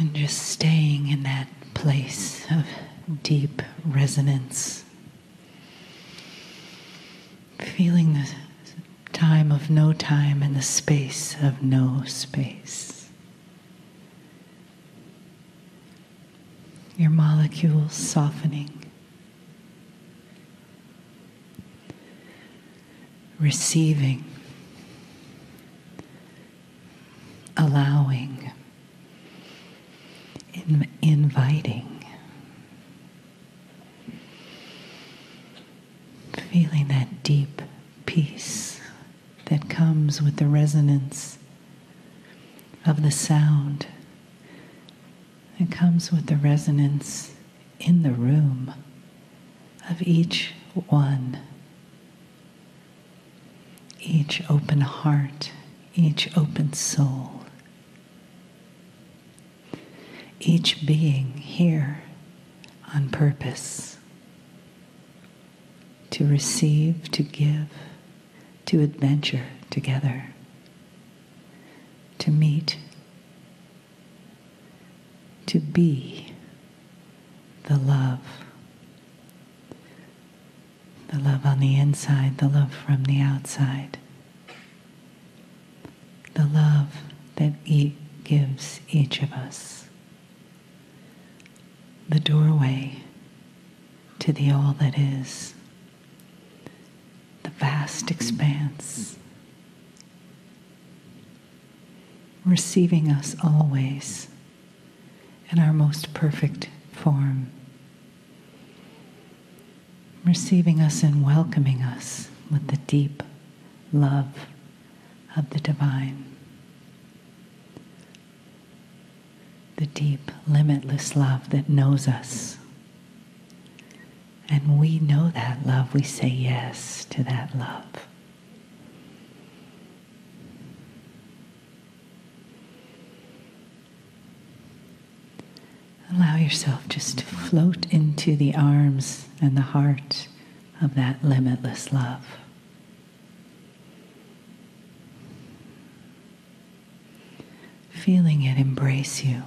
And just staying in that place of deep resonance. Feeling the time of no time and the space of no space. Your molecules softening. Receiving. Allowing. Inviting. Feeling that deep peace that comes with the resonance of the sound. It comes with the resonance in the room of each one. Each open heart, each open soul. Each being here on purpose to receive, to give, to adventure together, to meet, to be the love on the inside, the love from the outside, the love that gives each of us the doorway to the all that is, the vast expanse, receiving us always in our most perfect form, receiving us and welcoming us with the deep love of the divine. The deep, limitless love that knows us. And we know that love. We say yes to that love. Allow yourself just to float into the arms and the heart of that limitless love. Feeling it embrace you.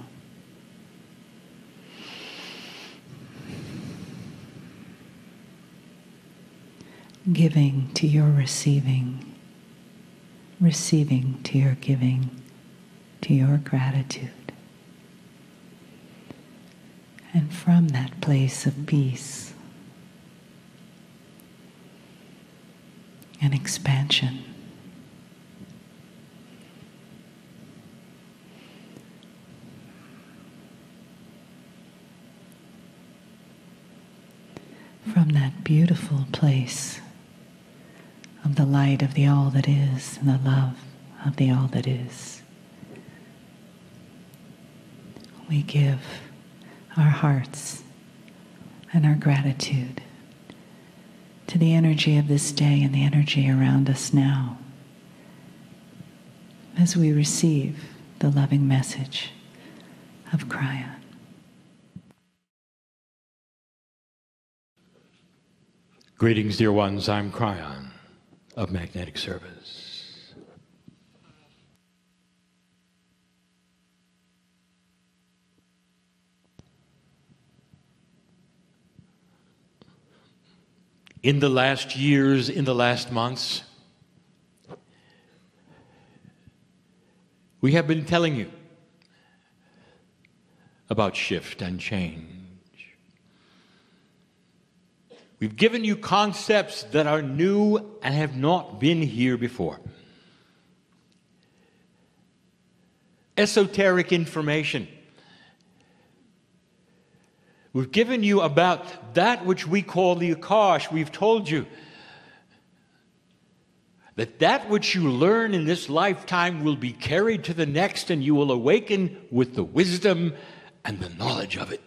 Giving to your receiving, receiving to your giving, to your gratitude. And from that place of peace and expansion, from that beautiful place of the light of the all that is and the love of the all that is, we give our hearts and our gratitude to the energy of this day and the energy around us now as we receive the loving message of Kryon. Greetings, dear ones. I'm Kryon of Magnetic Service. In the last years, in the last months, we have been telling you about shift and change. We've given you concepts that are new and have not been here before. Esoteric information. We've given you about that which we call the Akash. We've told you that which you learn in this lifetime will be carried to the next, and you will awaken with the wisdom and the knowledge of it.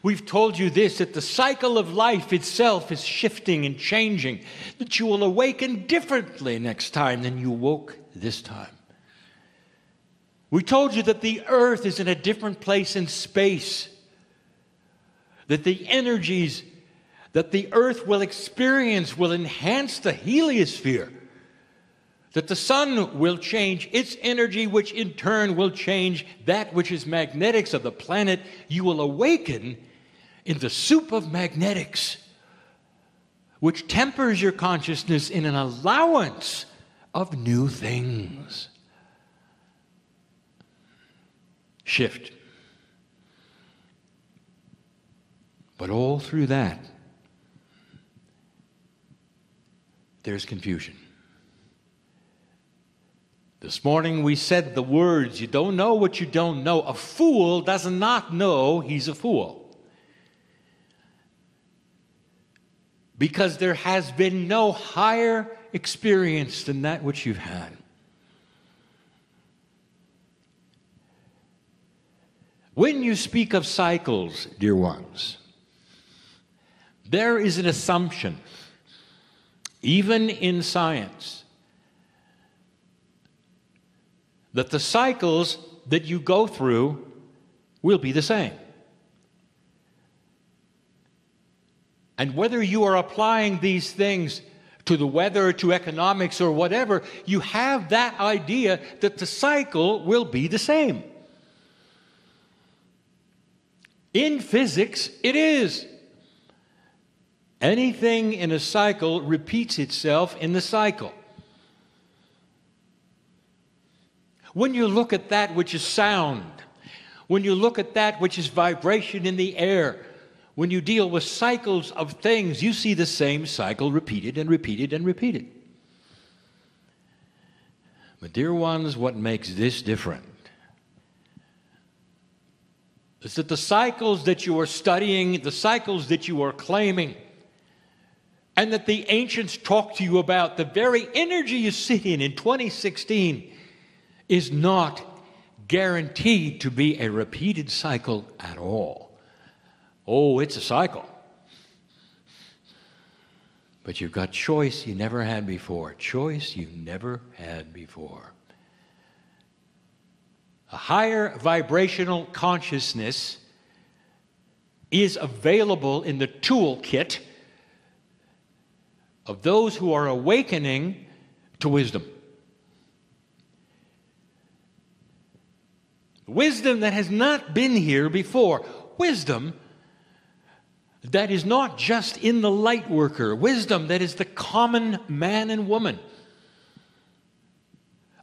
We've told you this, that the cycle of life itself is shifting and changing, that you will awaken differently next time than you woke this time. We told you that the earth is in a different place in space, that the energies that the earth will experience will enhance the heliosphere, that the sun will change its energy, which in turn will change that which is magnetics of the planet. You will awaken in the soup of magnetics, which tempers your consciousness in an allowance of new things. Shift. But all through that, there's confusion. This morning we said the words, you don't know what you don't know. A fool does not know he's a fool, because there has been no higher experience than that which you've had. When you speak of cycles, dear ones, there is an assumption, even in science, that the cycles that you go through will be the same. And whether you are applying these things to the weather, to economics, or whatever, you have that idea that the cycle will be the same. In physics, it is. Anything in a cycle repeats itself in the cycle. When you look at that which is sound, when you look at that which is vibration in the air, when you deal with cycles of things, you see the same cycle repeated and repeated and repeated. But dear ones, what makes this different is that the cycles that you are studying, the cycles that you are claiming, and that the ancients talk to you about, the very energy you sit in 2016, is not guaranteed to be a repeated cycle at all. Oh, it's a cycle. But you've got choice you never had before. Choice you never had before. A higher vibrational consciousness is available in the toolkit of those who are awakening to wisdom. Wisdom that has not been here before. Wisdom that is not just in the light worker. Wisdom that is the common man and woman.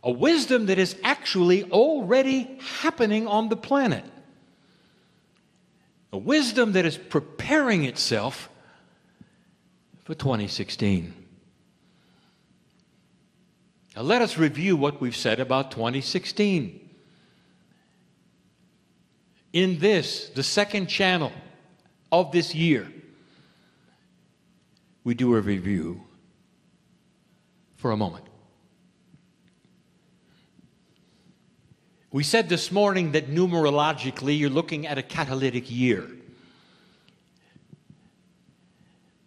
A wisdom that is actually already happening on the planet. A wisdom that is preparing itself for 2016. Now let us review what we've said about 2016. In this, the second channel of this year, we do a review for a moment. We said this morning that numerologically you're looking at a catalytic year.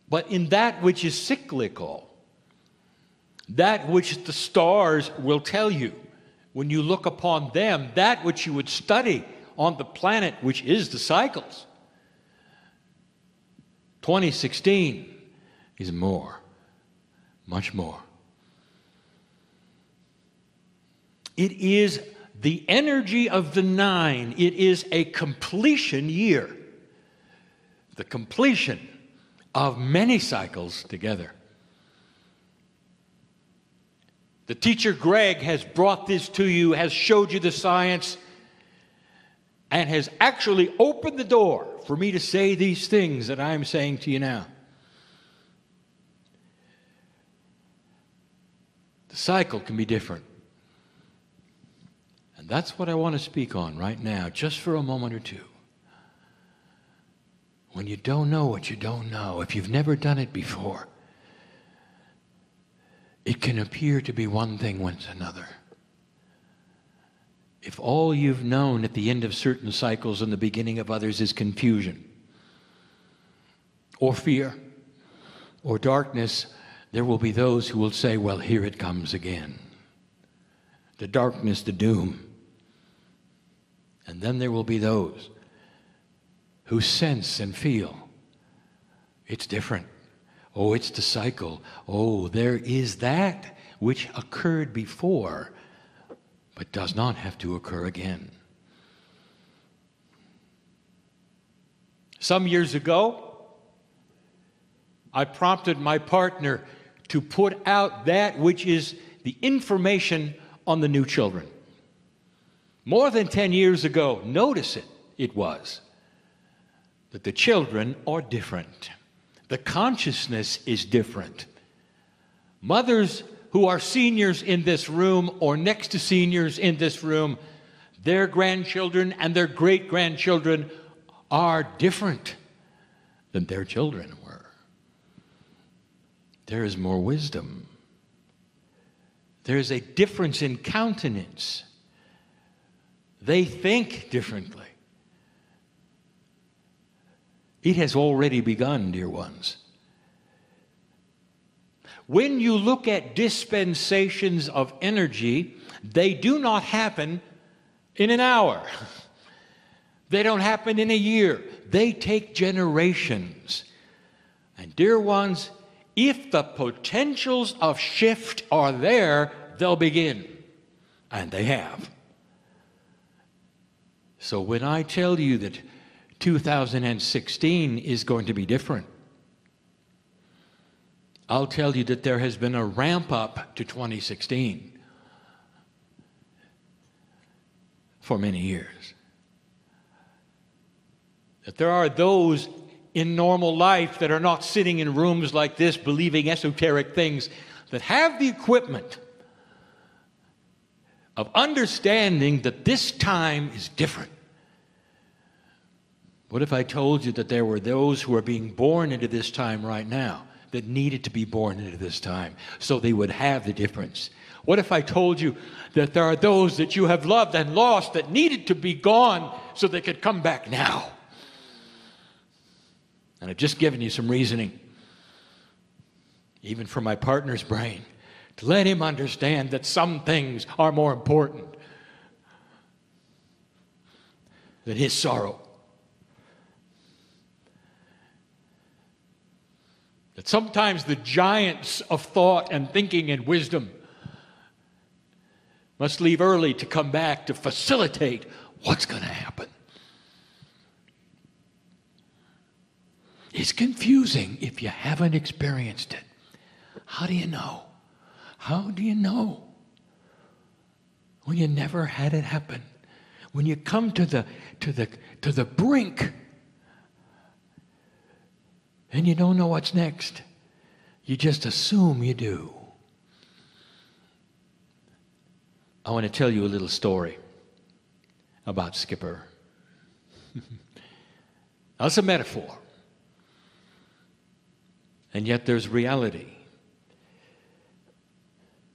But in that which is cyclical, that which the stars will tell you, when you look upon them, that which you would study on the planet, which is the cycles, 2016 is more, much more. It is the energy of the 9. It is a completion year. The completion of many cycles together. The teacher Greg has brought this to you, has showed you the science, and has actually opened the door for me to say these things that I'm saying to you now. The cycle can be different. And that's what I want to speak on right now, just for a moment or two. When you don't know what you don't know, if you've never done it before, it can appear to be one thing when it's another. If all you've known at the end of certain cycles and the beginning of others is confusion, or fear, or darkness, there will be those who will say, well, here it comes again. The darkness, the doom. And then there will be those who sense and feel it's different. Oh, it's the cycle. Oh, there is that which occurred before, but does not have to occur again. Some years ago, I prompted my partner to put out that which is the information on the new children. More than 10 years ago, notice it was that the children are different. The consciousness is different. Mothers who are seniors in this room or next to seniors in this room, their grandchildren and their great-grandchildren are different than their children were. There is more wisdom. There is a difference in countenance. They think differently. It has already begun, dear ones. When you look at dispensations of energy, they do not happen in an hour. They don't happen in a year. They take generations. And dear ones, if the potentials of shift are there, they'll begin. And they have. So when I tell you that 2016 is going to be different, I'll tell you that there has been a ramp up to 2016 for many years. That there are those in normal life that are not sitting in rooms like this believing esoteric things, that have the equipment of understanding that this time is different. What if I told you that there were those who are being born into this time right now that needed to be born into this time so they would have the difference? What if I told you that there are those that you have loved and lost that needed to be gone so they could come back now? And I've just given you some reasoning, even from my partner's brain, to let him understand that some things are more important than his sorrow. That sometimes the giants of thought and thinking and wisdom must leave early to come back to facilitate what's going to happen. It's confusing if you haven't experienced it. How do you know? How do you know? When you never had it happen. When you come to the brink and you don't know what's next. You just assume you do. I want to tell you a little story about Skipper. That's a metaphor. And yet there's reality.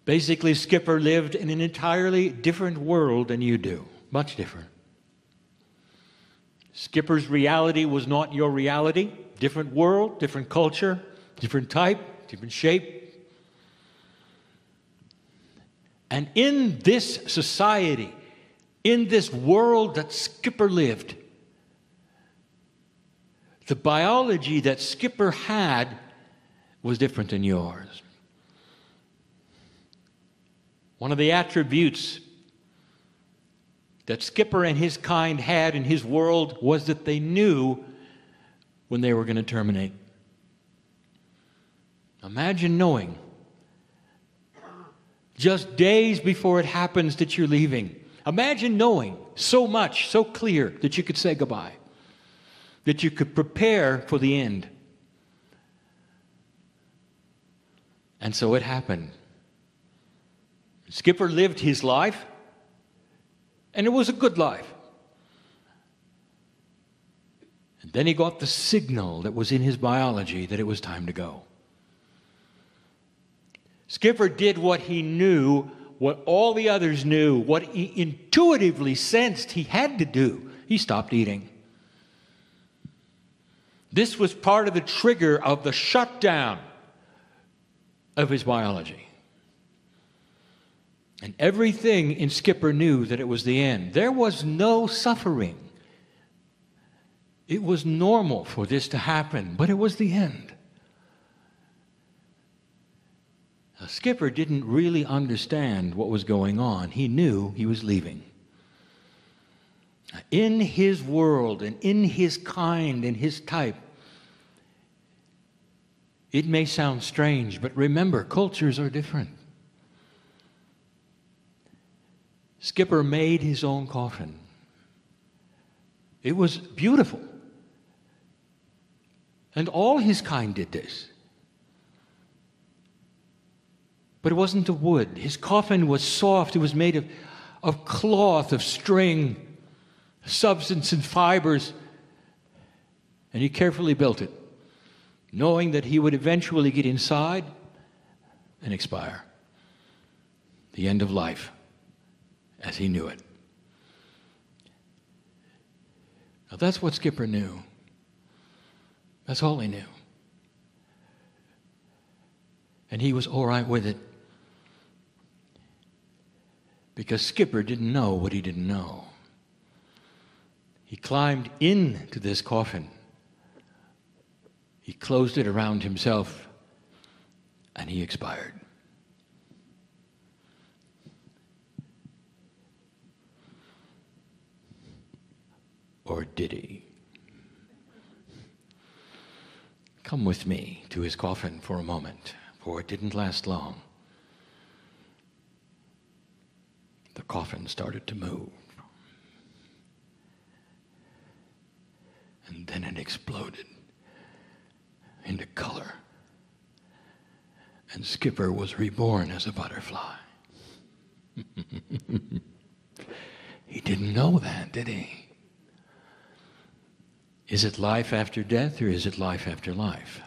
Basically, Skipper lived in an entirely different world than you do. Much different. Skipper's reality was not your reality. Different world, different culture, different type, different shape. And in this society, in this world that Skipper lived, the biology that Skipper had was different than yours. One of the attributes that Skipper and his kind had in his world was that they knew when they were going to terminate. Imagine knowing just days before it happens that you're leaving. Imagine knowing so much, so clear that you could say goodbye, that you could prepare for the end. And so it happened. Skipper lived his life, and it was a good life. And then he got the signal that was in his biology that it was time to go. Skipper did what he knew, what all the others knew, what he intuitively sensed he had to do. He stopped eating. This was part of the trigger of the shutdown of his biology. And everything in Skipper knew that it was the end. There was no suffering. It was normal for this to happen, but it was the end. Skipper didn't really understand what was going on. He knew he was leaving. In his world and in his kind and his type, it may sound strange, but remember, cultures are different. Skipper made his own coffin. It was beautiful. And all his kind did this. But it wasn't of wood. His coffin was soft. It was made of cloth, of string, substance and fibers. And he carefully built it, knowing that he would eventually get inside and expire. The end of life, as he knew it. Now that's what Skipper knew. That's all he knew. And he was all right with it. Because Skipper didn't know what he didn't know. He climbed into this coffin. He closed it around himself, and he expired. Or did he? Come with me to his coffin for a moment, for it didn't last long. The coffin started to move. And then it exploded into color. And Skipper was reborn as a butterfly. He didn't know that, did he? Is it life after death, or is it life after life?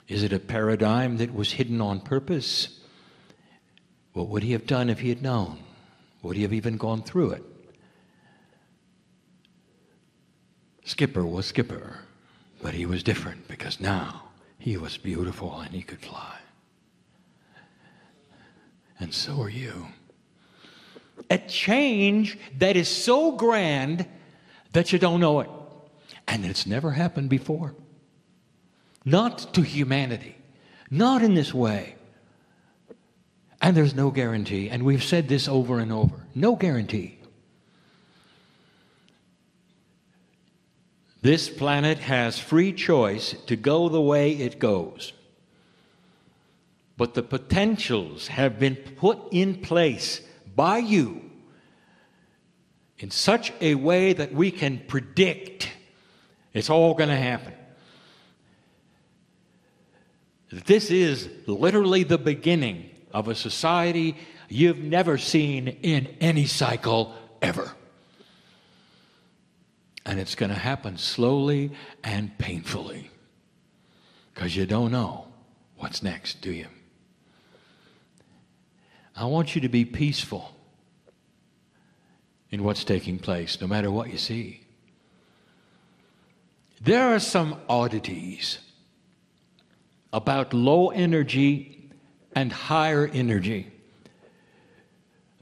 Is it a paradigm that was hidden on purpose? What would he have done if he had known? Would he have even gone through it? Skipper was Skipper, but he was different because now he was beautiful and he could fly. And so are you. A change that is so grand that you don't know it. And it's never happened before. Not to humanity. Not in this way. And there's no guarantee. And we've said this over and over. No guarantee. This planet has free choice to go the way it goes. But the potentials have been put in place by you in such a way that we can predict it's all going to happen. This is literally the beginning of a society you've never seen in any cycle ever. And it's going to happen slowly and painfully. Because you don't know what's next, do you? I want you to be peaceful in what's taking place, no matter what you see. There are some oddities about low energy and higher energy.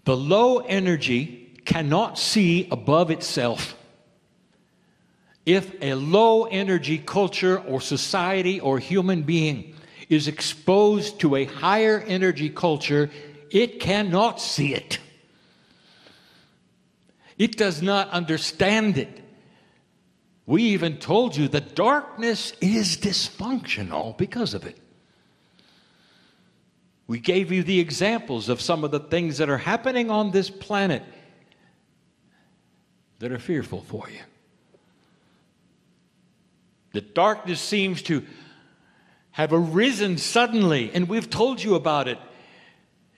The low energy cannot see above itself. If a low energy culture or society or human being is exposed to a higher energy culture, it cannot see it. It does not understand it. We even told you that darkness is dysfunctional because of it. We gave you the examples of some of the things that are happening on this planet that are fearful for you. The darkness seems to have arisen suddenly, and we've told you about it.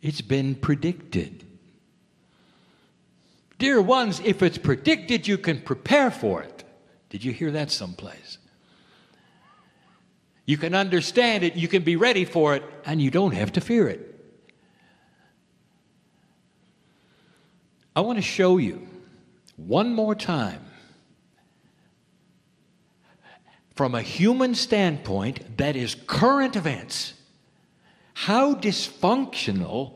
It's been predicted. Dear ones, if it's predicted, you can prepare for it. Did you hear that someplace? You can understand it, you can be ready for it, and you don't have to fear it. I want to show you one more time, from a human standpoint, that is current events, how dysfunctional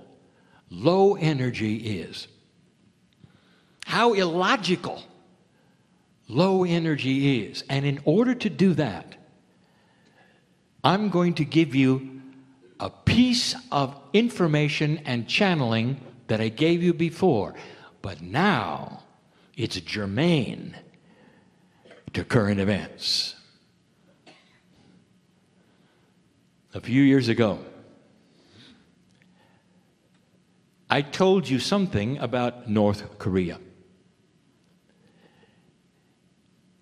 low energy is. How illogical low energy is. And in order to do that, I'm going to give you a piece piece of information and channeling that I gave you before, but now it's germane to current events. A few years ago, I told you something about North Korea.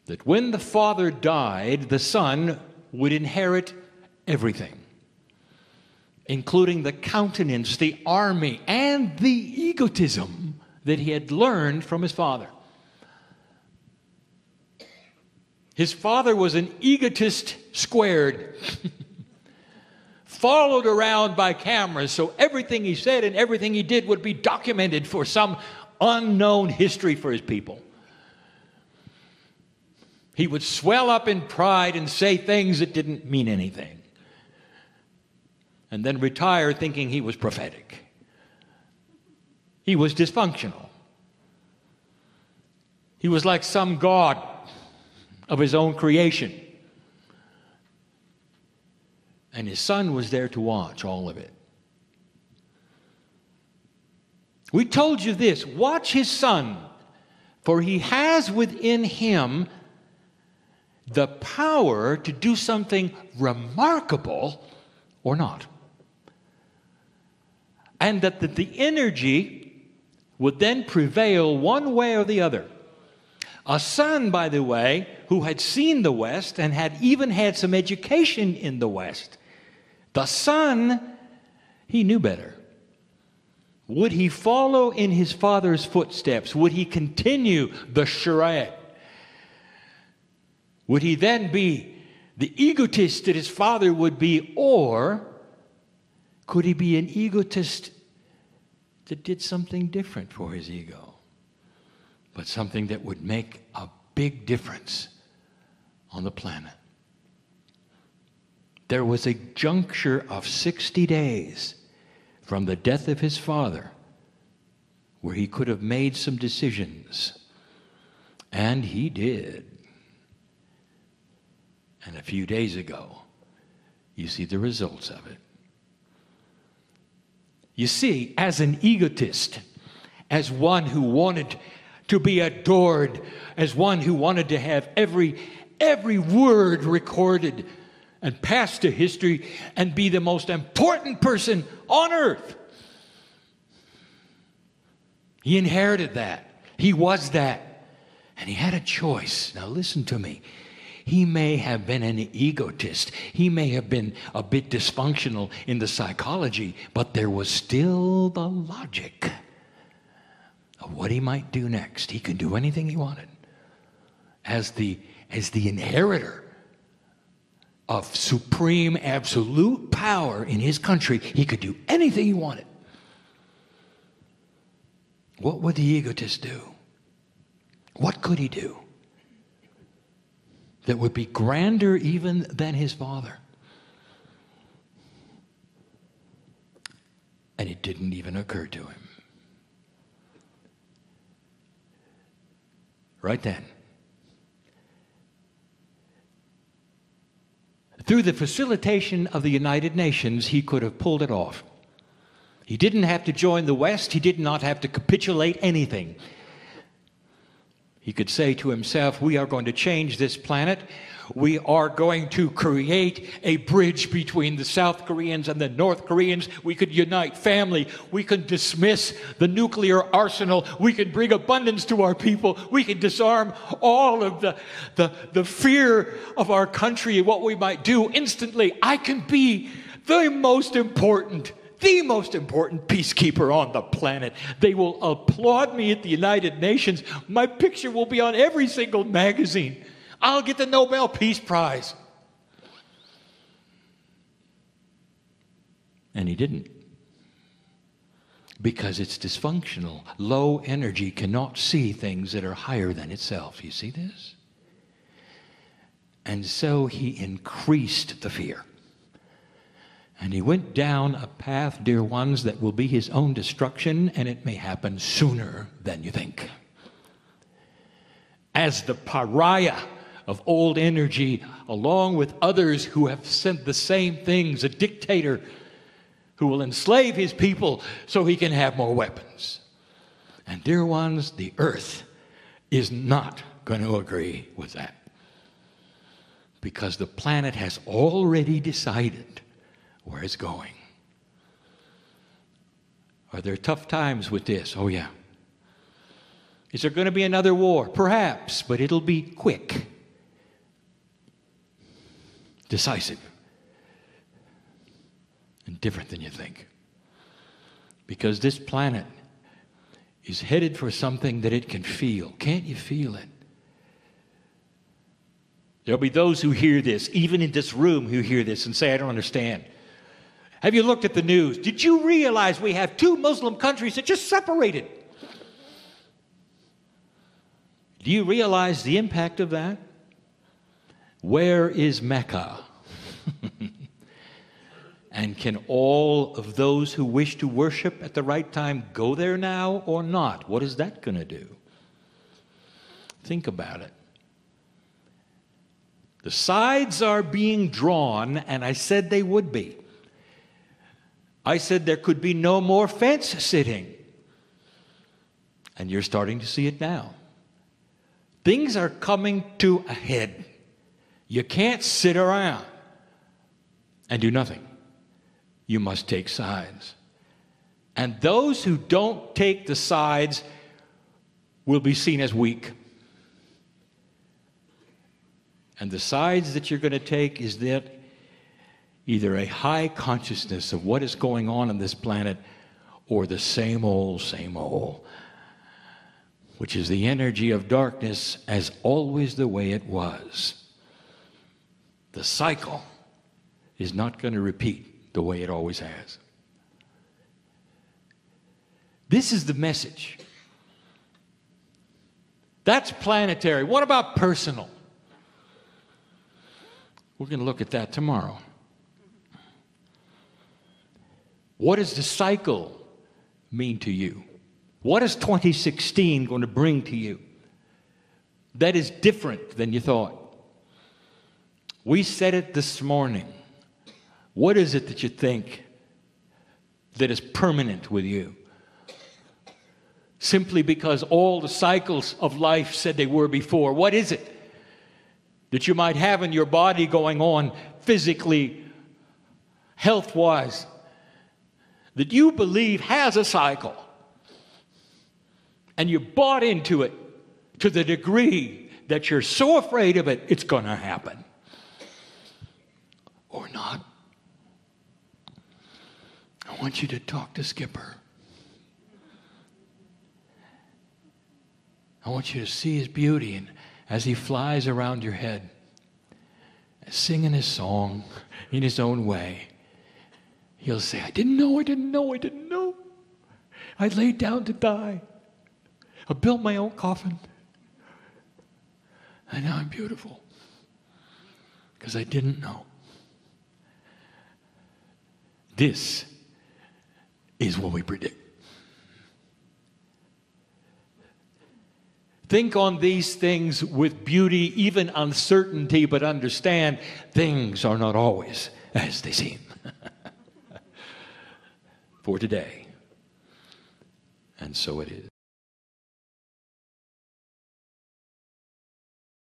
That when the father died, the son would inherit everything, including the countenance, the army, and the egotism that he had learned from his father. His father was an egotist squared, followed around by cameras, so everything he said and everything he did would be documented for some unknown history for his people. He would swell up in pride and say things that didn't mean anything, and then retire thinking he was prophetic. He was dysfunctional. He was like some god of his own creation. And his son was there to watch all of it. We told you this: watch his son, for he has within him the power to do something remarkable or not. And that the energy would then prevail one way or the other. A son, by the way, who had seen the West and had even had some education in the West. The son, he knew better. Would he follow in his father's footsteps? Would he continue the charade? Would he then be the egotist that his father would be, or could he be an egotist that did something different for his ego, but something that would make a big difference on the planet? There was a juncture of 60 days from the death of his father where he could have made some decisions, and he did. And a few days ago, you see the results of it. You see, as an egotist, as one who wanted to be adored, as one who wanted to have every word recorded and passed to history and be the most important person on earth, he inherited that. He was that. And he had a choice. Now listen to me. He may have been an egotist. He may have been a bit dysfunctional in the psychology, but there was still the logic of what he might do next. He could do anything he wanted. As the inheritor of supreme absolute power in his country, he could do anything he wanted. What would the egotist do? What could he do that would be grander even than his father? And it didn't even occur to him. Right then, through the facilitation of the United Nations, he could have pulled it off. He didn't have to join the West. He did not have to capitulate anything. He could say to himself, we are going to change this planet. We are going to create a bridge between the South Koreans and the North Koreans. We could unite family. We could dismiss the nuclear arsenal. We could bring abundance to our people. We could disarm all of the fear of our country and what we might do instantly. I can be the most important peacekeeper on the planet. They will applaud me at the United Nations. My picture will be on every single magazine. I'll get the Nobel Peace Prize. And he didn't. Because it's dysfunctional. Low energy cannot see things that are higher than itself. You see this? And so he increased the fear. And he went down a path, dear ones, that will be his own destruction, and it may happen sooner than you think. As the pariah of old energy, along with others who have said the same things, a dictator who will enslave his people so he can have more weapons. And dear ones, the earth is not going to agree with that, because the planet has already decided where it's going. Are there tough times with this? Oh, yeah. Is there going to be another war? Perhaps, but it'll be quick, decisive, and different than you think. Because this planet is headed for something that it can feel. Can't you feel it? There'll be those who hear this, even in this room, who hear this and say, I don't understand. Have you looked at the news? Did you realize we have 2 Muslim countries that just separated? Do you realize the impact of that? Where is Mecca? And can all of those who wish to worship at the right time go there now or not? What is that going to do? Think about it. The sides are being drawn, and I said they would be. I said there could be no more fence sitting. And you're starting to see it now. Things are coming to a head. You can't sit around and do nothing. You must take sides. And those who don't take the sides will be seen as weak. And the sides that you're going to take is that either a high consciousness of what is going on this planet, or the same old, which is the energy of darkness as always the way it was. The cycle is not going to repeat the way it always has. This is the message. That's planetary. What about personal? We're going to look at that tomorrow. What does the cycle mean to you? What is 2016 going to bring to you that is different than you thought? We said it this morning. What is it that you think that is permanent with you? Simply because all the cycles of life said they were before. What is it that you might have in your body going on physically, health-wise, that you believe has a cycle, and you bought into it to the degree that you're so afraid of it, it's going to happen? Or not? I want you to talk to Skipper. I want you to see his beauty, and as he flies around your head, singing his song in his own way, he'll say, I didn't know. I laid down to die. I built my own coffin. And now I'm beautiful. Because I didn't know. This is what we predict. Think on these things with beauty, even uncertainty, but understand things are not always as they seem. For today. And so it is.